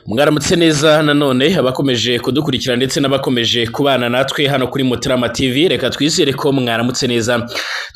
Mwaramutse neza nanone abakomeje kudukurikira ndetse n'abakomeje kubana natwe hano kuri Mutarama TV. Reka twizere ko mwaramutse neza,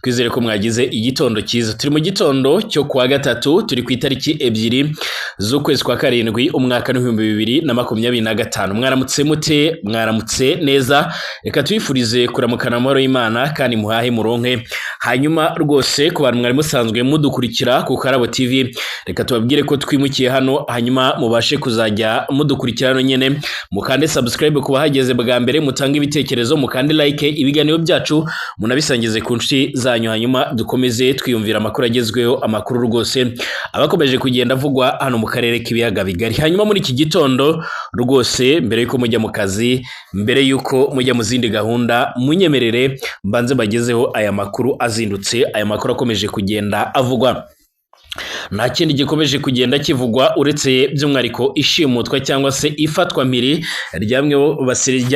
twizere ko mwagize igitondo cyiza. Turi mu gitondo cyo kuwa gatatu, turi ku itariki 2 z'ukwezi kwa karindwi umwaka w'2025. Mwaramutse mute? Mwaramutse neza. Reka twifurize kuramukana amahoro y'Imana kandi muhahe muronke. Hanyuma rwose ku bantu mwari musanzwe mudukurikira ku Karabo TV, reka tubabwire ko twimukiye hano, hanyuma mubashe kuzajya mudukurikirana nyene, mukande subscribe kuba hageze bwa mbere, mutanga ibitekerezo, mukande like ibiganiro byacu, munabisangize ku nshuti zanyu, hanyuma dukomeze twiyumvira amakuru agezweho, amakuru rwose abakomeje kugenda avugwa hano mu karere k'ibiyaga bigari. Hanyuma muri iki gitondo rwose, mbere yuko mujya mu kazi, mbere yuko mujya mu zindi gahunda, munyemerere mbanze bagezeho aya makuru azindutse, aya makuru akomeje kugenda avugwa. Nta kindi gikomeje kugenda kivugwa uretse by'umwariko ishimutwa cyangwa se ifatwa mpiri rya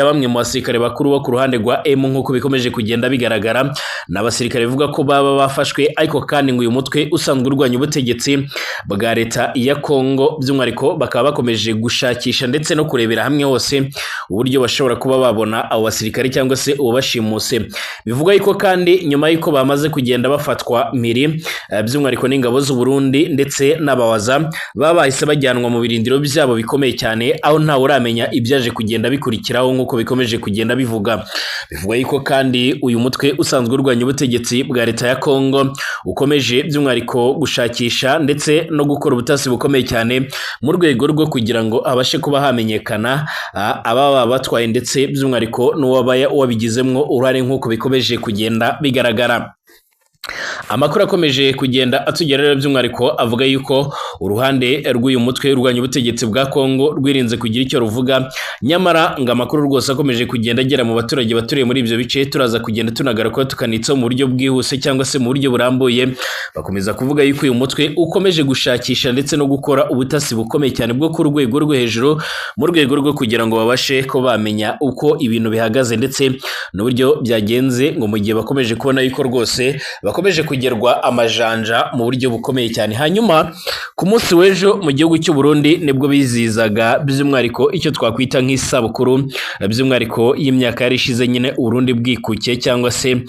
bamwe mu basirikare bakuru bo ku ruhande rwa M, nk'uko bikomeje kugenda bigaragara. N'abasirikare bivuga ko baba bafashwe, ariko kandi ngo uyu mutwe usanzwe urwanya ubutegetsi bwa leta ya Kongo by'umwariko bakaba bakomeje gushakisha ndetse no kurebera hamwe hose uburyo bashobora kuba babona abo basirikare cyangwa se uwo bashimuse. Bivuga yuko kandi nyuma yuko bamaze kugenda bafatwa mpiri by'umwariko n'ingabo z'u Burundi ndetse n'abawaza, baba bahise bajyanwa mu birindiro byabo bikomeye cyane, aho ntawe uramenya ibyaje kugenda bikurikiraho nk'uko bikomeje kugenda bivuga. Bivuga yuko kandi uyu mutwe usanzwe urwanya ubutegetsi bwa leta ya Kongo ukomeje by'umwariko gushakisha ndetse no gukora ubutasi bukomeye cyane mu rwego rwo kugira ngo abashe kuba hamenyekana ababa batwaye ndetse by'umwariko n'uwabaya wabigizemwo uruhare nk'uko bikomeje kugenda bigaragara. Amakuru akomeje kugenda atugerera by'umwariko avuga yuko uruhande rw'uyu mutwe urwanya ubutegetsi bwa Kongo rwirinze kugira icyo ruvuga, nyamara ngo amakuru rwose akomeje kugenda agera mu baturage baturiye muri ibyo bice. Turaza kugenda tunagaruka tukanitsa mu buryo bwihuse cyangwa se mu buryo burambuye. Bakomeza kuvuga yuko uyu mutwe ukomeje gushakisha ndetse no gukora ubutasi bukomeye cyane bwo ku rwego rwo hejuru, mu rwego rwo kugira ngo babashe ko bamenya uko ibintu bihagaze ndetse n'uburyo byagenze, ngo mu gihe bakomeje kubona yuko rwose bakomeje kugerwa amajanja mu buryo bukomeye cyane. Hanyuma ku munsi w'ejo mu gihugu cy'u Burundi nibwo bizizaga by'umwariko icyo twakwita nk'isabukuru by'umwariko y'imyaka yari ishize nyine Uburundi bwikuke, cyangwa se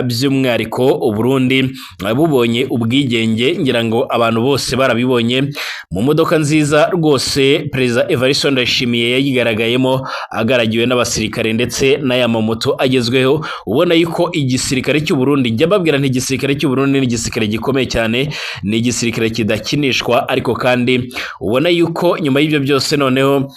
by'umwariko Uburundi bubonye ubwigenge. Ngira ngo abantu bose barabibonye mu modoka nziza rwose Perezida Evariste Ndayishimiye yayigaragayemo, agaragiwe n'abasirikare ndetse n'aya mamoto agezweho. Ubona yuko igisirikare cy'u Burundi, njya mbabwira igisirikare cy'u Burundi ni igisirikare gikomeye cyane, ni igisirikare kidakinishwa, ariko kandi ubona yuko nyuma y'ibyo byose noneho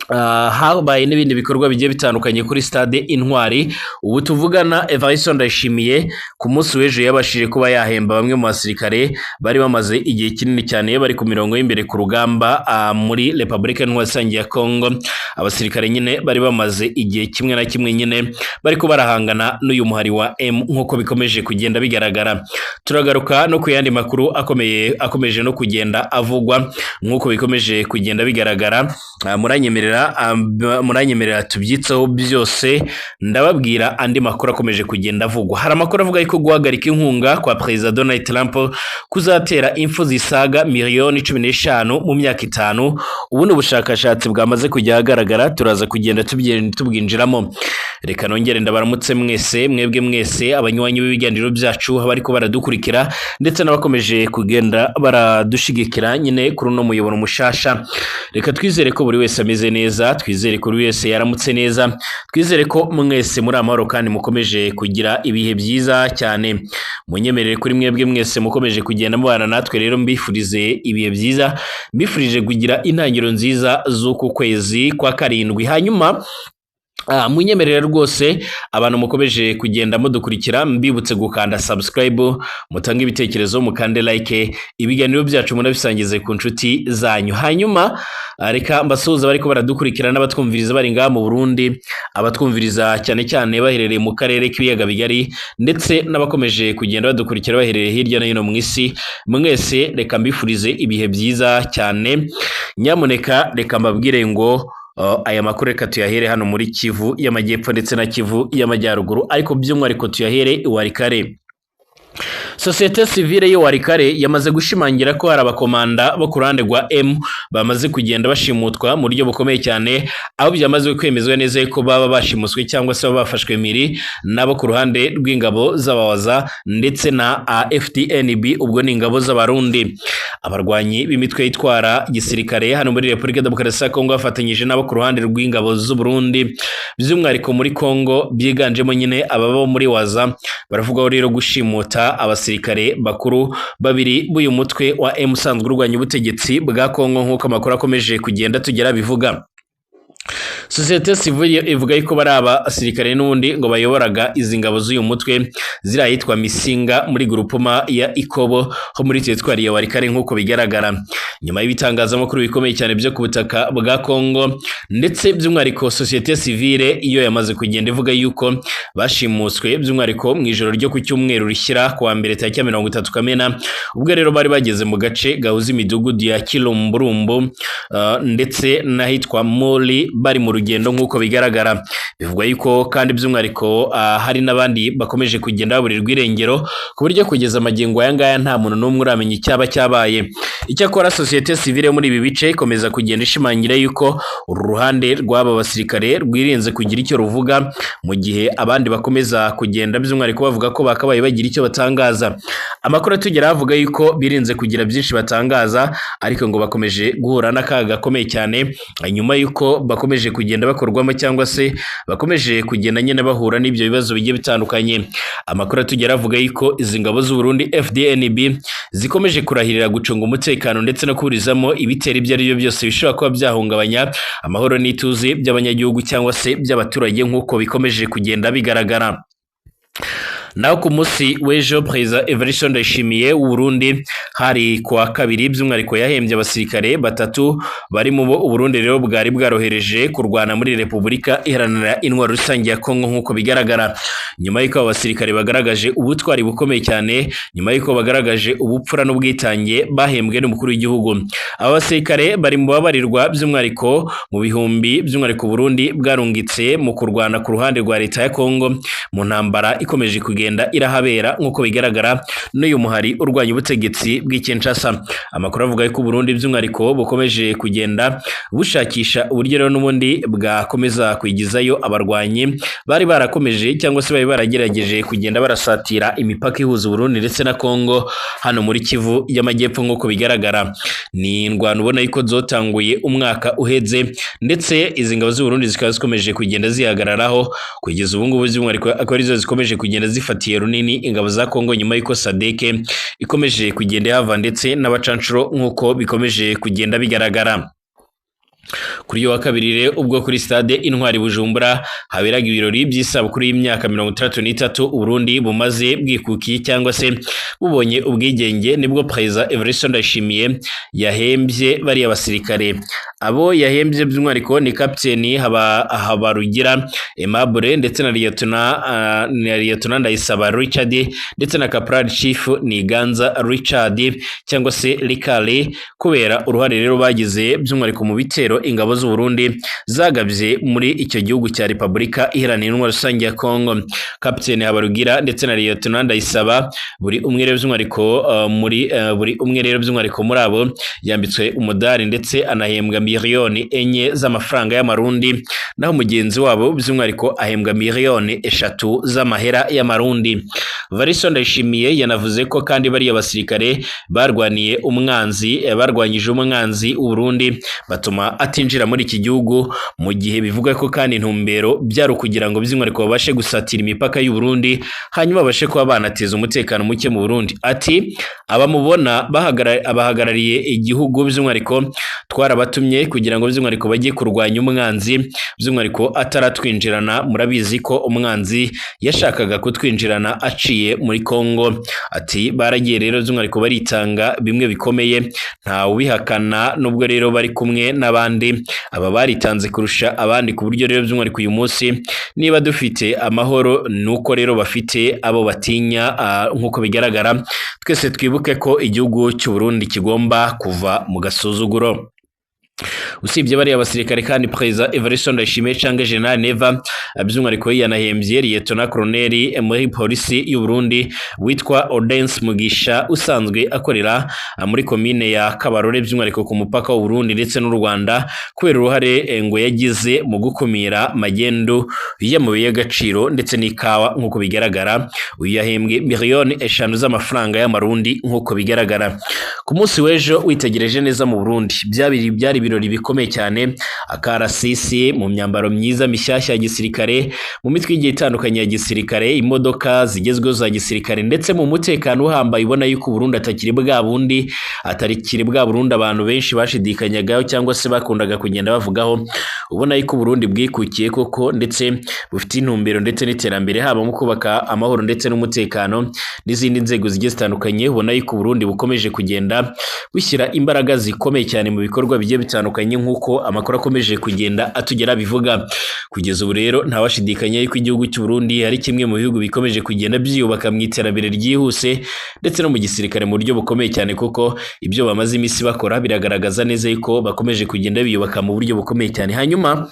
habaye n'ibindi bikorwa bigiye bitandukanye kuri stade Intwari. Ubu tuvugana Evariste Ndayishimiye ku munsi w'ejo yabashije kuba yahemba bamwe mu basirikare bari bamaze igihe kinini cyane bari ku mirongo y'imbere ku rugamba muri Republika Iharanira ya Kongo. Abasirikare nyine bari bamaze igihe kimwe na kimwe nyine bari ko barahangana n'uyu muhari wa M, nk'uko bikomeje kugenda bigaragara. Turagaruka no ku yandi makuru akomeje no kugenda avugwa nk'uko bikomeje kugenda bigaragara. Muranyemerera tubyitseho byose, ndababwira andi makuru akomeje kugenda avugwa. Hari amakuru avuga yuko guhagarika inkunga kwa Perezida Donald Trump kuzatera impfu zisaga miliyoni 15 mu myaka 5. Ubu ni ubushakashatsi bwamaze kujya ahagaragara, turaza kugenda tubwinjiramo. Reka nongere ndabaramutse mwebwe mwese abanywanyi b'ibiganiro byacu, abariko baradukurikira ndetse n'abakomeje kugenda baradushigikira nyine kuri no muyoboro mushasha. Reka twizere ko buri wese ameze neza, twizere ko buri wese yaramutse neza, twizere ko mwese muri amahoro kandi mukomeje kugira ibihe byiza cyane. Munyemerere kuri mwebwe mwese mukomeje kugenda mubana natwe, rero mbifurize ibihe byiza, mbifurije kugira intangiriro nziza z'uku kwezi kwa karindwi. Hanyuma munyemerere rwose abantu mukomeje kugenda mudukurikira, mbibutse gukanda subscribe, mutanga ibitekerezo, mukande like ibiganiro byacu, munabisangize ku nshuti zanyu. Hanyuma reka mbasuhuza bariko baradukurikira n'abatwumviriza bari ngaha mu Burundi, abatwumviriza cyane cyane baherereye mu karere k'ibiyaga bigari, ndetse n'abakomeje kugenda badukurikira baherereye hirya no hino mu isi. Mwese reka mbifurize ibihe byiza cyane. Nyamuneka reka mbabwire ngo aya makuru reka tuyahere hano muri Kivu y'Amajyepfo ndetse na Kivu y'Amajyaruguru, ariko by'umwariko tuyahere Warikare. Sosiyete sivile yo Warikare yamaze gushimangira ko hari abakomanda bo ku ruhande rwa M bamaze kugenda bashimutwa mu buryo bukomeye cyane, aho byamaze kwemezwa neza ko baba bashimuswe cyangwa se bafashwe miri nabo ku ruhande rw'ingabo z'abawaza ndetse na FDNB, ubwo ni ingabo z'abarundi. Abarwanyi b'imitwe yitwara gisirikare hano muri Repubulika Demokarasi ya Kongo bafatanyije nabo ku ruhande rw'ingabo z'u Burundi, by'umwihariko muri Kongo byiganjemo nyine ababa muri waza, baravugaho rero gushimuta abasirikare bakuru babiri b'uyu mutwe wa M usanzwe urwanya ubutegetsi bwa Kongo nk'uko amakuru akomeje kugenda tugera bivuga. Sosiyete sivile ivuga yuko bari abasirikare n'undi ngo bayoboraga izi ngabo z'uyu mutwe zirayitwa Misinga muri grupuma ya Ikobo ho muri teritwari ya Warikare nk'uko bigaragara. Nyuma y'ibitangazamakuru bikomeye cyane byo ku butaka bwa Kongo ndetse by'umwihariko sosiyete sivile iyo yamaze kugenda ivuga yuko bashimuswe by'umwihariko mu ijoro ryo ku cyumweru rishyira ku wa mbere tariki ya 30 Kamena, ubwo rero bari bageze mu gace gahuza imidugudu ya Kilomburumbu ndetse n'ahitwa Moli bari mu rugendo nk'uko bigaragara. Bivugwa yuko kandi by'umwihariko hari n'abandi bakomeje kugenda baburirwa irengero ku buryo kugeza amagingo aya ngaya nta muntu n'umwe uramenya icyaba cyabaye. Icyakora sosiyete sivile muri ibi bice ikomeza kugenda ishimangira yuko uru ruhande rw'aba basirikare rwirinze kugira icyo ruvuga, mu gihe abandi bakomeza kugenda by'umwihariko bavuga ko bakabaye bagira icyo batangaza. Amakuru atugera avuga yuko birinze kugira byinshi batangaza, ariko ngo bakomeje guhura n'akaga gakomeye cyane nyuma yuko bakomeje kugenda bakorwamo cyangwa se bakomeje kugenda nyine bahura n'ibyo bibazo bigiye bitandukanye. Amakuru atugera avuga yuko izi ngabo z'u Burundi FDNB zikomeje kurahirira gucunga umutekano ndetse no kuburizamo ibitero ibyo ari byo byose bishobora kuba byahungabanya amahoro n'ituze by'abanyagihugu cyangwa se by'abaturage nk'uko bikomeje kugenda bigaragara. Naho ku munsi w'ejo Perezida Evariste Ndayishimiye w'u Burundi hari kuwa kabiri by'umwihariko yahembye abasirikare batatu bari mu bo u Burundi rero bwari bwarohereje kurwana muri Repubulika Iharanira Intwaro Rusange ya Kongo nk'uko bigaragara. Nyuma y'uko abasirikare bagaragaje ubutwari bukomeye cyane, nyuma y'uko bagaragaje ubupfura n'ubwitange, bahembwe n'umukuru w'igihugu. Aba basirikare bari mu babarirwa by'umwihariko mu bihumbi by'umwihariko Burundi bwarungitse mu kurwana ku ruhande rwa leta ya Kongo mu ntambara ikomeje kugenda irahabera nk'uko bigaragara n'uyu muhari urwanya ubutegetsi bw'Kinshasa. Amakuru avuga ko Burundi by'umwihariko bukomeje kugenda bushakisha uburyo rero n'ubundi bwakomeza kwigizayo abarwanyi bari barakomeje cyangwa se bari baragerageje kugenda barasatira imipaka ihuza Burundi ndetse na Kongo hano muri Kivu y'Amajyepfo nk'uko bigaragara. Ni indwano ubona yuko zotanguye umwaka uheze ndetse izi ngabo z'u Burundi zikaba zikomeje kugenda zihagararaho kugeza ubu ngubu by'umwihariko akaba arizo zikomeje kugenda zifatiye runini ingabo za Kongo nyuma y'uko Sadeke ikomeje kugenda yava ndetse n'abacancuro nk'uko bikomeje kugenda bigaragara. Kuri yo wa kabiri rero ubwo kuri stade Intwari Bujumbura haberaga ibirori by'isabukuru y'imyaka 33 Burundi bumaze bwikukiye cyangwa se bubonye ubwigenge, nibwo Perezida Evariste Ndayishimiye yahembye bari abasirikare. Abo yahembye by'umwihariko ni Kapiteni Habarugira Aimable ndetse na Lieutenant Ndayisaba Richard ndetse na Caporal Chief Niganza Richard cyangwa se Likale, kubera uruhare rero bagize by'umwihariko mu bitero ingabo z'u Burundi zagabye muri icyo gihugu cya Repubulika Iharanira Intwaro Rusange ya Kongo. Kapiteni Habarugira ndetse na Lieutenant Ndayisaba buri umwe rero by'umwihariko muri abo yambitswe umudari ndetse anahembwa miliyoni 4 z'amafaranga y'amarundi, naho mugenzi wabo by'umwihariko ahembwa miliyoni 3 z'amahera y'amarundi. Evariste Ndayishimiye yanavuze ko kandi bari abasirikare barwanyije umwanzi w'u Burundi batuma atinjira muri iki gihugu, mu gihe bivuga ko kandi intumbero byari kugira ngo by'umwihariko babashe gusatira imipaka y'u Burundi hanyuma babashe kuba banateza umutekano muke mu Burundi. Ati abamubona abahagarariye igihugu by'umwihariko twarabatumye kugira ngo by'umwihariko bajye kurwanya umwanzi by'umwihariko ataratwinjirana. Murabizi ko umwanzi yashakaga kutwinjirana aciye muri Kongo. Ati baragiye rero by'umwihariko baritanga bimwe bikomeye, nta ubihakana, nubwo rero bari kumwe n'abandi aba baritanze kurusha abandi, ku buryo rero by'umwihariko uyu munsi niba dufite amahoro nuko rero bafite abo batinya. Nk'uko bigaragara twese twibuke ko igihugu cy'u Burundi kigomba kuva mu gasuzuguro. usibye bari abasirikare kandi Perezida Evariste Ndayishimiye canke General Neva by'umwihariko yanahembye Lieutenant Colonel muri polisi y'u Burundi witwa Audense Mugisha usanzwe akorera muri komine ya Kabarore by'umwihariko ku mupaka w'u Burundi ndetse n'u Rwanda kubera uruhare ngo yagize mu gukumira magendo y'amabuye y'agaciro ndetse n'ikawa nk'uko bigaragara. Uyu yahembwe miliyoni 5 z'amafaranga y'amarundi nk'uko bigaragara. Ku munsi w'ejo witegereje neza mu Burundi byari ibirori bikomeye cyane, akarasisi mu myambaro myiza mishyashya ya gisirikare, mu mitwe igiye itandukanye ya gisirikare, imodoka zigezweho za gisirikare ndetse mu mutekano uhambaye. Ibona yuko Burundi atakiri bwa bundi, atarikiri bwa Burundi abantu benshi bashidikanyagaho cyangwa se bakundaga kugenda bavugaho. Ubona yuko Burundi bwikukiye koko ndetse bufite intumbero ndetse n'iterambere haba mu kubaka amahoro ndetse n'umutekano n'izindi nzego zigiye zitandukanye. Ubona yuko Burundi bukomeje kugenda bushyira imbaraga zikomeye cyane mu bikorwa bigiye bitandukanye nk'uko amakuru akomeje kugenda atugera bivuga. Kugeza ubu rero ntawashidikanya yuko igihugu cy'u Burundi ari kimwe mu bihugu bikomeje kugenda byiyubaka mu iterambere ryihuse ndetse no mu gisirikare mu buryo bukomeye cyane, kuko ibyo bamaze iminsi bakora biragaragaza neza yuko bakomeje kugenda biyubaka mu buryo bukomeye cyane. Hanyuma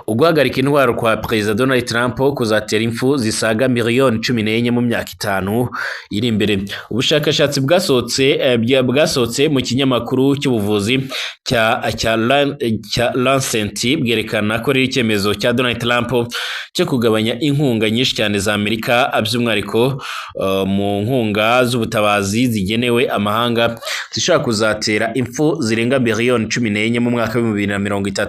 uguhagarika intwaro kwa Perezida Donald Trump kuzatera impfu zisaga miliyoni 14 mu myaka 5 iri imbere. Ubushakashatsi bwasohotse mu kinyamakuru cy'ubuvuzi cya Lancet bwerekana ko riri icyemezo cya Donald Trump cyo kugabanya inkunga nyinshi cyane za Amerika by'umwihariko mu nkunga z'ubutabazi zigenewe amahanga zishobora kuzatera impfu zirenga miliyoni 14 mu mwaka wa 2030.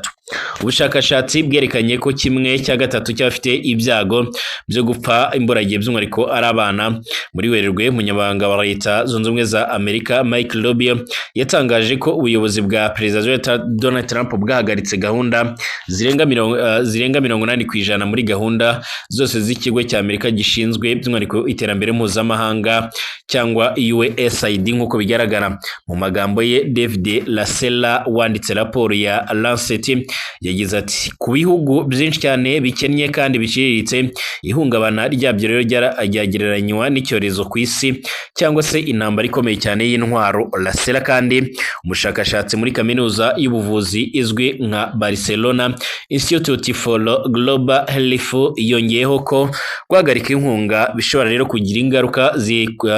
Ubushakashatsi bwerekanye ko 1/3 cy'abafite ibyago byo gupfa imburagihe by'umwihariko ari abana. Muri Werurwe umunyamabanga wa Leta Zunze Ubumwe za Amerika Mike Rubio yatangaje ko ubuyobozi bwa Perezida Donald Trump bwahagaritse gahunda zirenga 80% muri gahunda zose z'ikigo cya Amerika gishinzwe by'umwihariko iterambere mpuzamahanga cyangwa USAID nk'uko bigaragara. Mu magambo ye David Lassella wanditse raporo ya Lancet yagize ati ku bihugu byinshi cyane bikennye kandi biciriritse ihungabana ryabyo rero ryagereranywa n'icyorezo ku isi cyangwa se intambara ikomeye cyane y'intwaro. Lassella kandi umushakashatsi muri kaminuza y'ubuvuzi izwi nka Barcelona Institute for Global Health yongeyeho ko guhagarika inkunga bishobora rero kugira ingaruka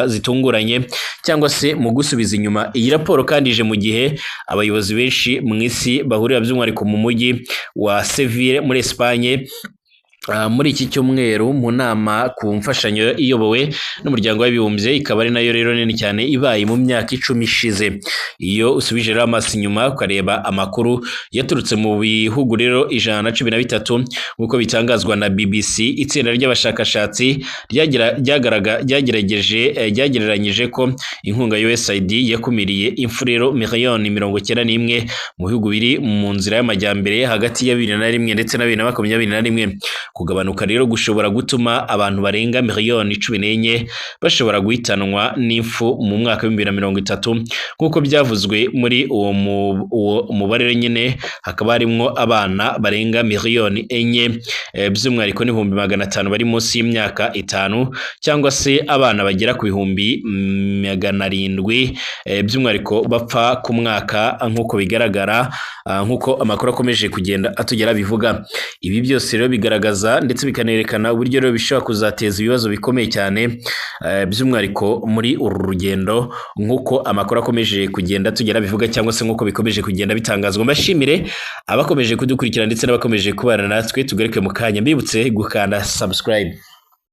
zitunguranye cyangwa se mu gusubiza inyuma. Iyi raporo kandi ije mu gihe abayobozi benshi mu isi bahurira by'umwihariko mu mujyi wa Seville muri Espagne muri iki cyumweru mu nama ku mfashanyo iyobowe n'umuryango w'abibumbye, ikaba ari nayo rero nini cyane ibaye mu myaka 10 ishize. Iyo usubije rero amaso inyuma ukareba amakuru yaturutse mu bihugu rero 113 nk'uko bitangazwa na BBC, itsinda ry'abashakashatsi ryagereranyije ko inkunga USAID yakumiriye impfu rero miliyoni 91 mu bihugu biri mu nzira y'amajyambere hagati ya 2001 ndetse na 2021. Kugabanuka rero gushobora gutuma abantu barenga miliyoni 14 bashobora guhitanwa n'impfu mu mwaka wa 2030 nk'uko byavuzwe muri uwo mubare nyine. Hakaba harimo abana barenga miliyoni 4 by'umwihariko n'ibihumbi 500 bari munsi y'imyaka 5 cyangwa se abana bagera ku bihumbi 700 by'umwihariko bapfa ku mwaka nk'uko bigaragara, nk'uko amakuru akomeje kugenda atugera bivuga. Ibi byose rero bigaragaza ndetse bikanerekana uburyo rero bishobora kuzateza ibibazo bikomeye cyane by'umwihariko muri uru rugendo nk'uko amakuru akomeje kugenda tugera bivuga cyangwa se nk'uko bikomeje kugenda bitangazwa. Mbashimire abakomeje kudukurikira ndetse n'abakomeje kubana natwe, tugaruke mu kanya mbibutse gukanda subscribe.